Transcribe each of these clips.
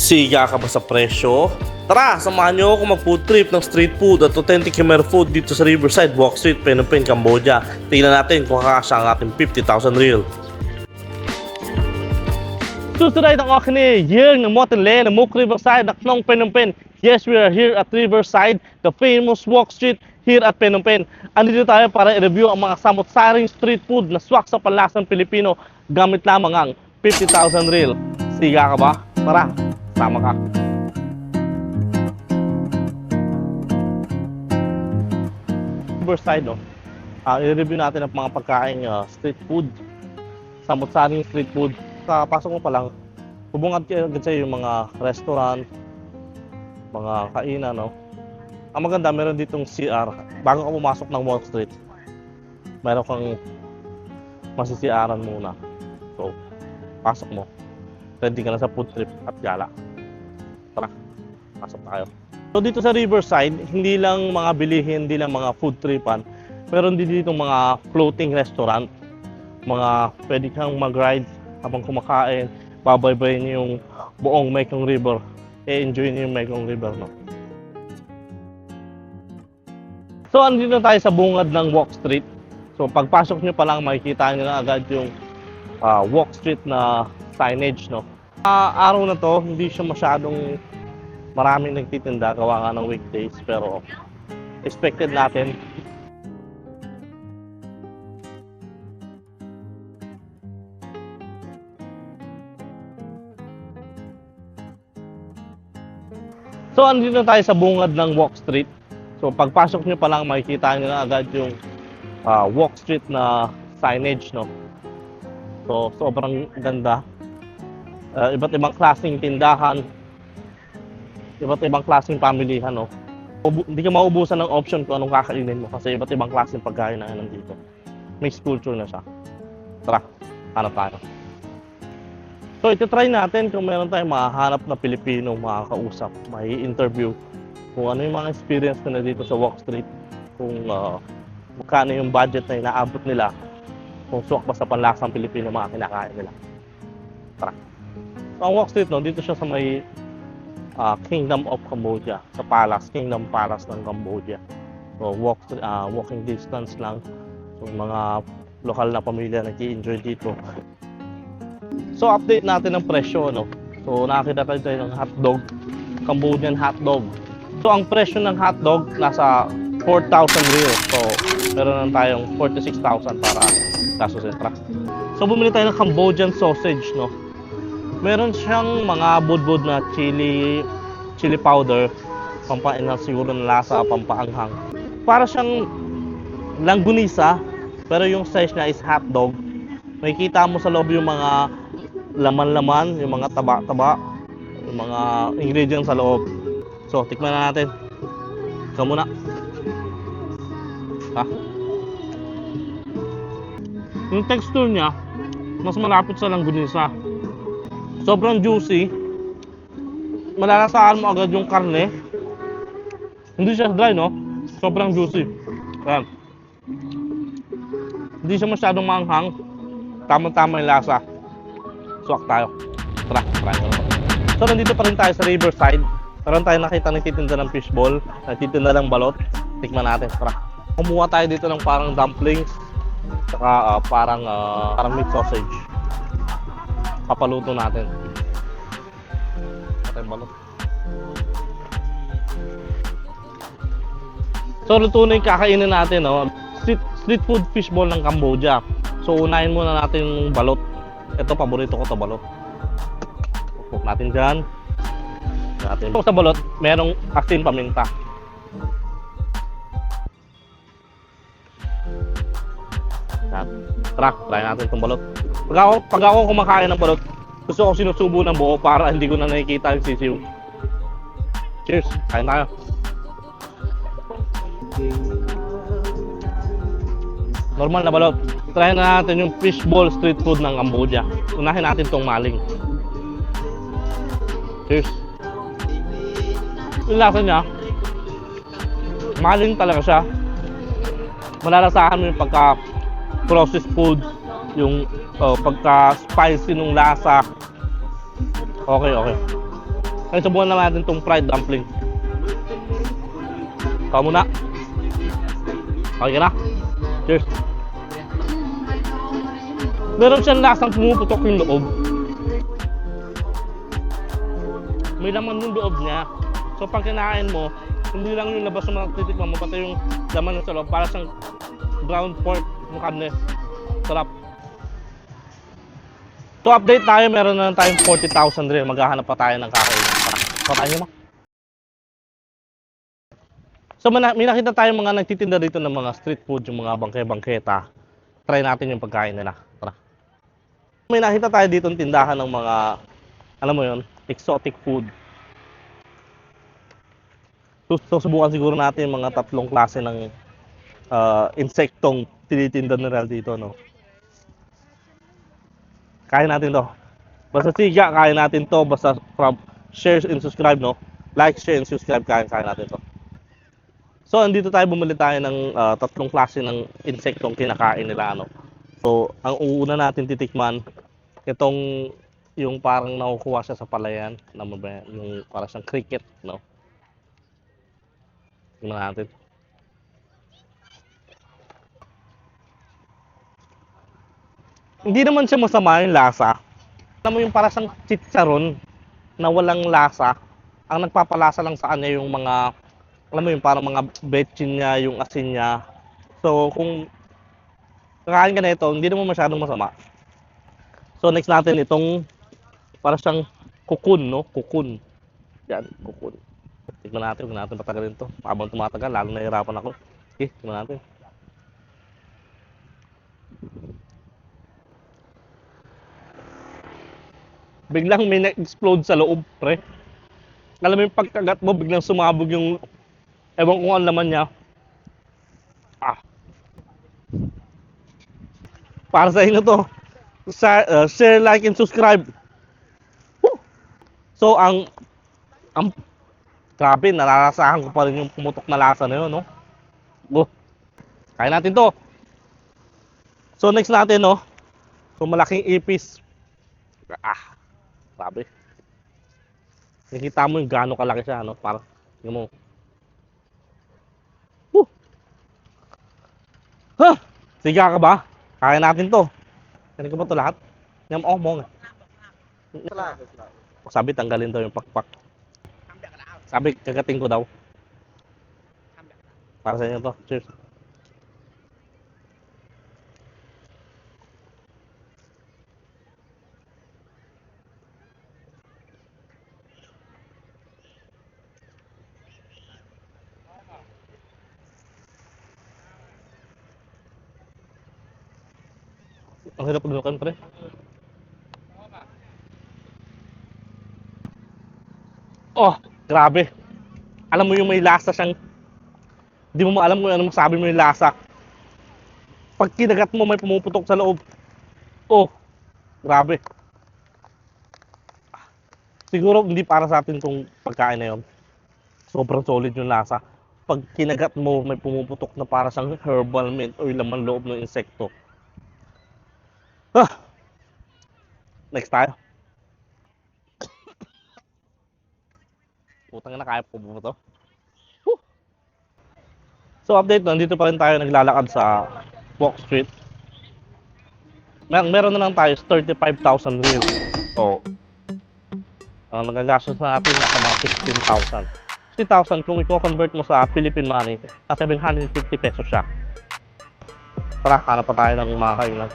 Siga ka ba sa presyo? Tara, samahan niyo ako mag-food trip ng street food at authentic Khmer food dito sa Riverside, Walk Street, Phnom Penh, Cambodia. Tingnan natin kung kakasya ang ating 50,000 real. Susunod ang akin yung ng Motenle, ng Mook Riverside, ng Phnom Penh. Yes, we are here at Riverside, the famous Walk Street here at Phnom Penh. Andito tayo para i-review ang mga samot-saring street food na swak sa panlasang Pilipino gamit lamang ang 50,000 real. Siga ka ba? Tara, sama ka. Riverside, no? I-review natin ang mga pagkain street food, samot-saring street food. Kapasok mo pa lang, hubungad kayo agad sa'yo yung mga restaurant, mga kainan, no? Ang maganda, meron ditong CR. Bago ka pumasok ng Walk Street, meron kang masisiaran muna. So, pasok mo. Ready ka na sa food trip at gala. Tara, pasok tayo. So, dito sa Riverside, hindi lang mga bilihin, hindi lang mga food tripan. Meron din dito mga floating restaurant. Mga pwede kang mag-ride habang kumakain. Babaybayin yung buong Mekong River. E-enjoy niyo yung Mekong River, no? So, andito tayo sa bungad ng Walk Street. So, pagpasok nyo pa lang, makikita nyo na agad yung Walk Street na signage, no? Araw na to, hindi siya masyadong maraming nagtitinda, gawa nga ng weekdays, pero expected natin. So, andito tayo sa bungad ng Walk Street. So, pagpasok nyo pa lang, makikita nyo na agad yung Walk Street na signage, no? So, sobrang ganda. Iba't ibang klaseng tindahan, iba't ibang klaseng pamilihan, no? Hindi ka maubusan ng option kung anong kakainin mo kasi iba't ibang klaseng pagkain na nandito. Mixed culture na siya. Tara, hanap tayo. So, ito-try natin kung meron tayong mahanap na Pilipino makakausap, may interview kung ano yung mga experience nila dito sa Walk Street, kung magkano yung budget na inaabot nila, kung swak ba sa panlasang Pilipino mga kinakain nila. Tara. So, ang Walk Street, no, dito siya sa may Kingdom of Cambodia, sa Palace, Kingdom Palace ng Cambodia. So, walking distance lang. So, mga lokal na pamilya nag-i-enjoy dito. So, update natin ang presyo, no? So, nakakita tayo ng hotdog, Cambodian hotdog. So, ang presyo ng hotdog nasa 4,000 real. So, meron lang tayong 46,000 para kasusin. So, bumili tayo ng Cambodian sausage, no? Meron siyang mga budbud na chili powder, pampaenhance siguro ng lasa, pampaanghang. Para siyang langgunisa, pero yung size niya is hotdog. Makikita mo sa loob yung mga laman-laman, yung mga taba-taba, yung mga ingredients sa loob. So, tikman na natin. Ikaw muna. Yung texture niya, mas malapit sa langgunisa. Sobrang juicy. Malalasaan mo agad yung karne. Hindi siya dry, no? Sobrang juicy. Ayan. Hindi siya masyadong manghang. Tama-tama yung lasa. Swak tayo. Tara, try mo. So, nandito pa rin tayo sa Riverside. Meron tayo nakita nagtitinda ng fishball, nagtitinda ng balot. Tikman natin. Tara. Kumuha tayo dito ng parang dumplings, saka parang meat sausage. Papaluto natin. Ito yung balot. So, luto na yung kakainin natin, no? Street food fishball ng Cambodia. So, unahin muna natin yung balot. Ito, paborito ko ito, balot. Pupuk natin dyan. So, sa balot, merong asin paminta. Try natin itong balot. Pag ako kumakain ng balot, gusto ko sinusubo ng buo para hindi ko na nakikita yung sisiw. Cheers! Kain tayo. Normal na balot. Try na natin yung fishball street food ng Cambodia. Unahin natin itong maling. Cheers! Yung lasa niya, maling talaga siya. Malalasahan mo yung pagka-processed food, yung pagka-spicy nung lasa. Okay. Ay, subukan naman natin itong fried dumpling. Ikaw muna. Okay ka na? Cheers. Meron siyang lasang pumuputok yung loob. May laman yung loob niya. So pag kinain mo, hindi lang yung labas ng mga titikman mo, pati yung laman sa loob. Para siyang ground pork yung karne. Sarap. To update tayo, meron na tayong 40,000 rin. Maghahanap pa tayo ng kakainin. Patayin nyo mo. So may nakita tayong mga nagtitinda dito ng mga street food, yung mga bangke-bangketa. Try natin yung pagkain nila. Tara. May nakita tayo dito ng tindahan ng mga, alam mo yun, exotic food. So subukan siguro natin yung mga 3 klase ng insektong tinitinda nila dito, no? Kain natin to. Basta siga, kain natin to. Basta share and subscribe, no? Like, share, and subscribe, kain natin to. So, andito tayo, bumili tayo ng 3 klase ng insektong kinakain nila, ano. So, ang uuna natin titikman, itong yung parang nakukuha siya sa palayan, yung parang siyang cricket, no. Tingnan natin. Hindi naman siya masama yung lasa. Alam mo yung parang siyang chicharon na walang lasa. Ang nagpapalasa lang sa kanya yung mga, alam mo yung parang mga betchin niya, yung asin niya. So, kung kakain ka na ito, hindi naman masyadong masama. So, next natin itong parang siyang kukun, no? Kukun. Yan, kukun. Tignan natin, huwag natin patagalin ito. Habang tumatagal, lalo nahihirapan ako. Okay, tignan natin. Biglang may na-explode sa loob, pre. Alam mo yung pagkagat mo, biglang sumabog yung, ewan ko ang laman niya. Para sa inyo to. Share, like, and subscribe. Woo! So, grabe, nararasahan ko pa rin yung pumutok na lasa na yun, no? Kain natin to. So, next natin, no? So, malaking ipis. Grabe. Nakikita mo yung gaano kalaki siya, no? Para, tingnan mo. Siga ka ba? Kaya natin to. Kanin ko ba to lahat? Nyam mo nga. Sabi tanggalin daw yung pakpak. Sabi kagating ko daw. Para sa inyo to. Cheers. Ang hirap paglukan, pre. Oh, grabe. Alam mo yung may lasa siyang, di mo alam kung ano masabi mo yung lasa. Pag kinagat mo, may pumuputok sa loob. Oh, grabe. Siguro hindi para sa atin tong pagkain na yun. Sobrang solid yung lasa. Pag kinagat mo, may pumuputok na para siyang herbal mint o yung laman loob ng insekto. Next tayo. Putang na, kaya po ba ito? So update, nandito pa rin tayo naglalakad sa Walk Street. Meron na lang tayo 35,000 real. So, ang nagagastos na natin nasa mga 16,000. 60,000 kung i-convert mo sa Philippine money, na 750 pesos siya. Tara, hanap pa tayo ng mga kainan.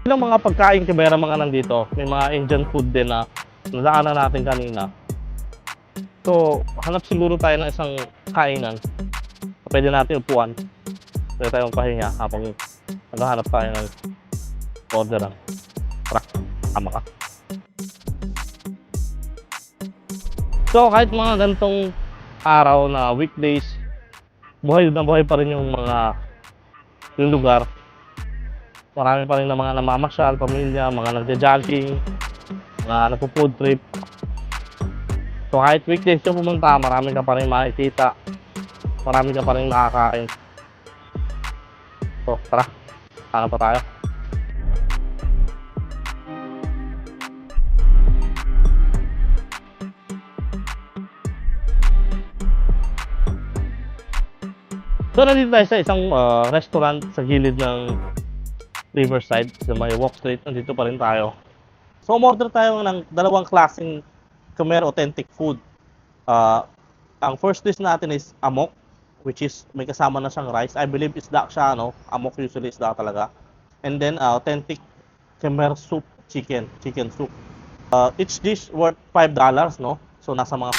Ilang mga pagkain kibera mga nandito, may mga Indian food din na nadaanan natin kanina. So, hanap siguro tayo ng isang kainan. Pwede natin upuan. Pwede tayong pahinga habang naghahanap tayo ng order lang. Tara, tama ka. So, kahit mga ganitong araw na weekdays, buhay na buhay pa rin yung lugar. Marami pa rin na mga namamasyal, pamilya, mga nagja-jogging, mga nagpo-food trip. So kahit weekdays yung pumunta, marami ka pa rin makikita, marami ka pa rin makakain. So tara, Saka pa tayo. So, nandito tayo sa isang restaurant sa gilid ng Riverside, sa may Walk Street. Nandito pa rin tayo. So, umorder tayo ng dalawang klaseng Khmer authentic food. Ang first dish natin is amok, which is may kasama na siyang rice. I believe isda siya, no? Amok usually isda talaga. And then, authentic Khmer soup, chicken soup. Each dish worth $5, no? So, nasa mga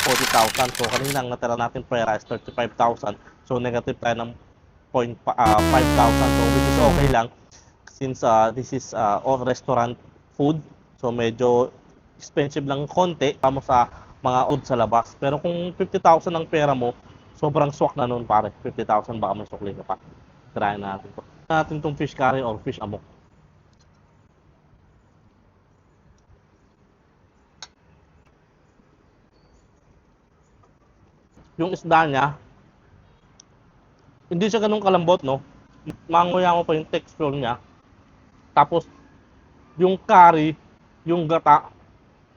40,000. So, kanina ang natira natin pera is 35,000. So, negative tayo ng 5,000. So, which is okay lang. Since this is all restaurant food. So, medyo expensive lang konti. Kamo sa mga odd sa labas. Pero kung 50,000 ang pera mo, sobrang swak na nun pare. 50,000 baka may sukli ka pa. Try natin to. Natin tong fish curry or fish amok. Yung isda niya, hindi siya ganun kalambot, no? Manguya mo pa yung texture niya. Tapos, yung curry, yung gata,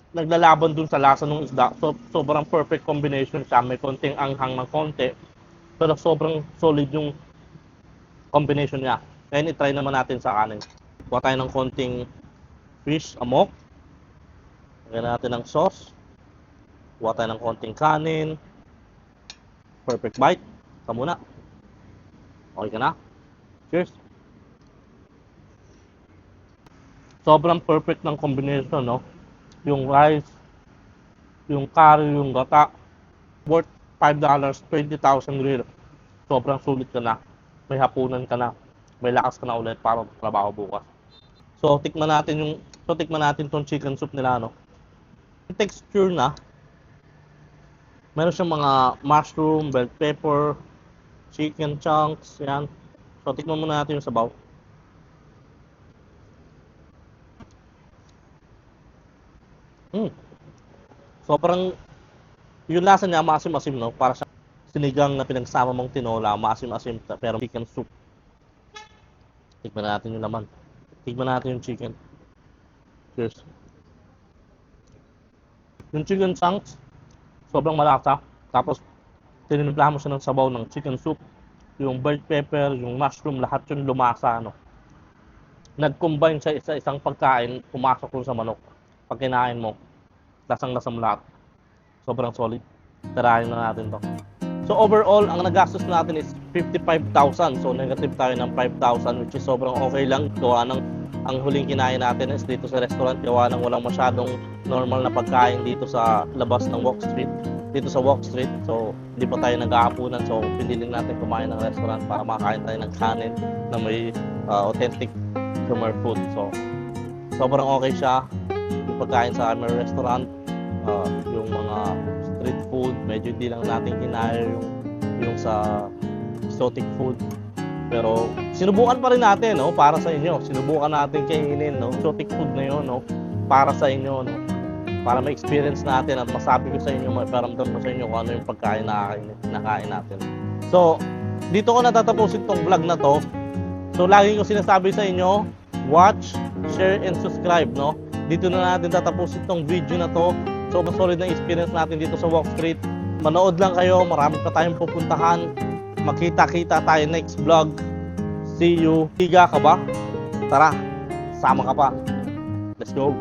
naglalaban dun sa lasa ng isda. So, sobrang perfect combination siya. May konting anghang ng konti. Pero sobrang solid yung combination niya. Ngayon, itry naman natin sa kanin. Kuha tayo ng konting fish amok. Lagyan natin ng sauce. Kuha tayo ng konting kanin. Perfect bite. Ito muna. Okay ka na? Cheers! Sobrang perfect ng combination, no? Yung rice, yung curry, yung gata. Worth $5, 20,000 real. Sobrang sulit ka na. May hapunan ka na. May lakas ka na ulit para trabaho bukas. So, tikman natin tong chicken soup nila, no? Yung texture na, meron siyang mga mushroom, bell pepper, chicken chunks, yan. So, tikman muna natin yung sabaw. Sobrang, yung lasa niya maasim-asim, no? Para sa sinigang na pinagsama mong tinola, maasim-asim, pero chicken soup. Tikman natin yung laman. Tikman natin yung chicken. Cheers. Yung chicken chunks, sobrang malasa. Tapos, tinimplahan mo siya ng sabaw ng chicken soup. Yung bell pepper, yung mushroom, lahat yun lumasa, no? Nag-combine siya sa isang pagkain, pumasok dun sa manok. Pag kinain mo, lasang-lasang lahat. Sobrang solid. Tarahin na natin to. So overall, ang nagastos natin is 55,000. So negative tayo ng 5,000, which is sobrang okay lang. Gawa ng ang huling kinain natin is dito sa restaurant. Gawa ng walang masyadong normal na pagkain dito sa labas ng Walk Street. Dito sa Walk Street. So hindi pa tayo nag-aapunan. So piniling natin kumain ng restaurant para makakain tayo ng kanin na may authentic Khmer food. So sobrang okay siya. Yung pagkain sa Khmer restaurant, yung mga street food, medyo hindi lang natin kinaya yung sa exotic food. Pero sinubukan pa rin natin, no, para sa inyo. Sinubukan natin kainin, no, exotic food na yun, no, para sa inyo, no, para ma-experience natin at masabi ko sa inyo, maparamdam ko sa inyo kung ano yung pagkain na nakain natin. So, dito ko natatapusin tong vlog na to. So, lagi ko sinasabi sa inyo, watch, share, and subscribe, no. Dito na natin tatapusin tong video na to. So, solid na experience natin dito sa Walk Street. Manood lang kayo, marami pa tayong pupuntahan. Makita-kita tayo next vlog. See you. Higa ka ba? Tara, sama ka pa. Let's go.